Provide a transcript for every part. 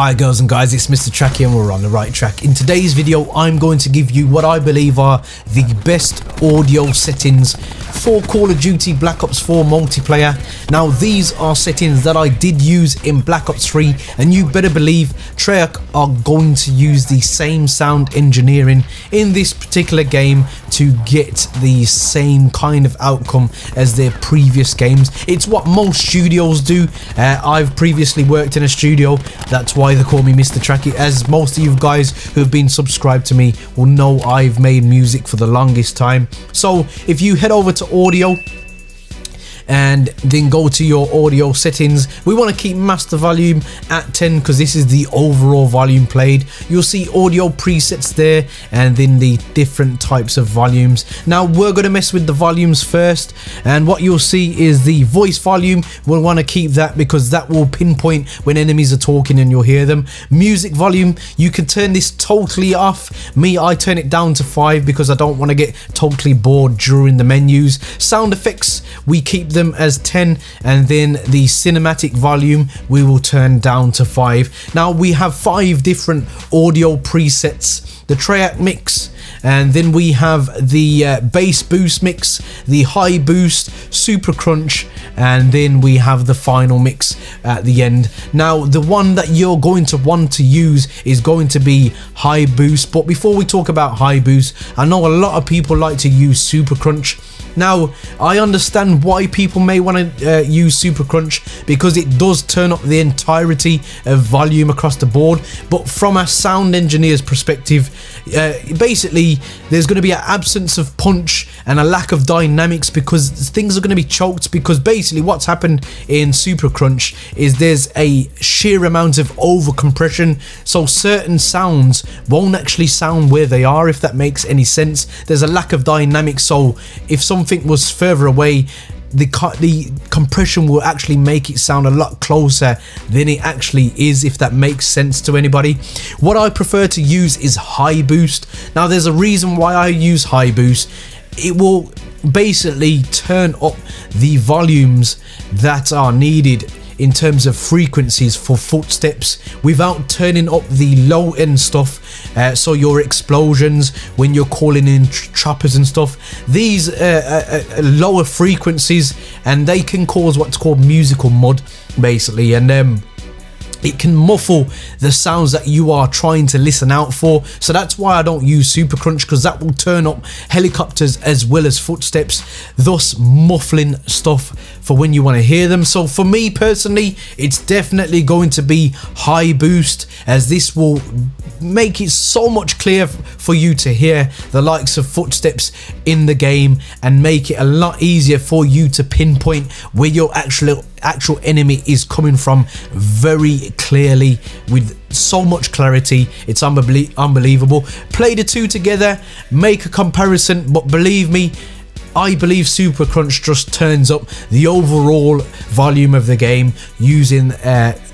Hi girls and guys, it's Mr. Tracky and we're on the right track. In today's video, I'm going to give you what I believe are the best audio settings for Call of Duty Black Ops 4 multiplayer. Now these are settings that I did use in Black Ops 3 and you better believe Treyarch are going to use the same sound engineering in this particular game to get the same kind of outcome as their previous games. It's what most studios do. I've previously worked in a studio, that's why they call me Mr. Tracky. As most of you guys who have been subscribed to me will know, I've made music for the longest time. So if you head over to audio and then go to your audio settings, we want to keep master volume at 10 because this is the overall volume played. You'll see audio presets there and then the different types of volumes. Now we're going to mess with the volumes first, and what you'll see is the voice volume. We'll want to keep that because that will pinpoint when enemies are talking and you'll hear them. Music volume, you can turn this totally off. I turn it down to 5 because I don't want to get totally bored during the menus. Sound effects, we keep them as 10, and then the cinematic volume we will turn down to 5. Now we have 5 different audio presets: the Treyarch mix, and then we have the bass boost mix, the high boost, Supercrunch, and then we have the final mix at the end. Now the one that you're going to want to use is going to be high boost, but before we talk about high boost, I know a lot of people like to use Supercrunch. Now I understand why people may want to use Supercrunch, because it does turn up the entirety of volume across the board, but from a sound engineer's perspective, basically there's going to be an absence of punch and a lack of dynamics because things are going to be choked, because basically what's happened in Supercrunch is there's a sheer amount of over compression, so certain sounds won't actually sound where they are, if that makes any sense. There's a lack of dynamics, so if something was further away, the compression will actually make it sound a lot closer than it actually is, if that makes sense to anybody. What I prefer to use is high boost. Now there's a reason why I use high boost. It will basically turn up the volumes that are needed in terms of frequencies for footsteps without turning up the low end stuff, so your explosions when you're calling in choppers and stuff, these lower frequencies, and they can cause what's called musical mud basically, and it can muffle the sounds that you are trying to listen out for. So that's why I don't use Supercrunch, because that will turn up helicopters as well as footsteps, thus muffling stuff for when you want to hear them. So for me personally, it's definitely going to be high boost, as this will make it so much clearer for you to hear the likes of footsteps in the game and make it a lot easier for you to pinpoint where your actual enemy is coming from very clearly, with so much clarity. It's unbelievable. Play the two together, make a comparison, but believe me, I believe Supercrunch just turns up the overall volume of the game using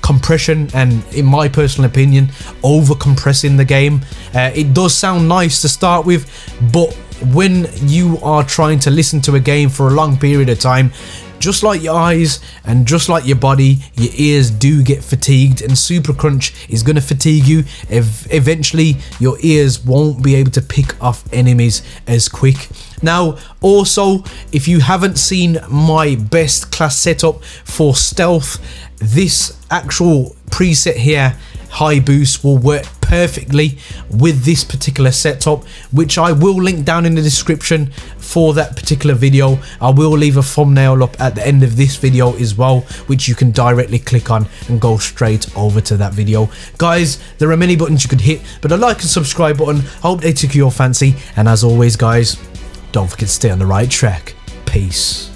compression and, in my personal opinion, over compressing the game. It does sound nice to start with, but when you are trying to listen to a game for a long period of time, just like your eyes and just like your body, your ears do get fatigued, and Supercrunch is going to fatigue you. Eventually your ears won't be able to pick off enemies as quick. Now also, if you haven't seen my best class setup for stealth, this actual preset here, high boost, will work perfectly with this particular setup, which I will link down in the description for that particular video. I will leave a thumbnail up at the end of this video as well, which you can directly click on and go straight over to that video. Guys, there are many buttons you could hit, but the like and subscribe button, I hope they took your fancy, and as always guys, don't forget to stay on the right track. Peace.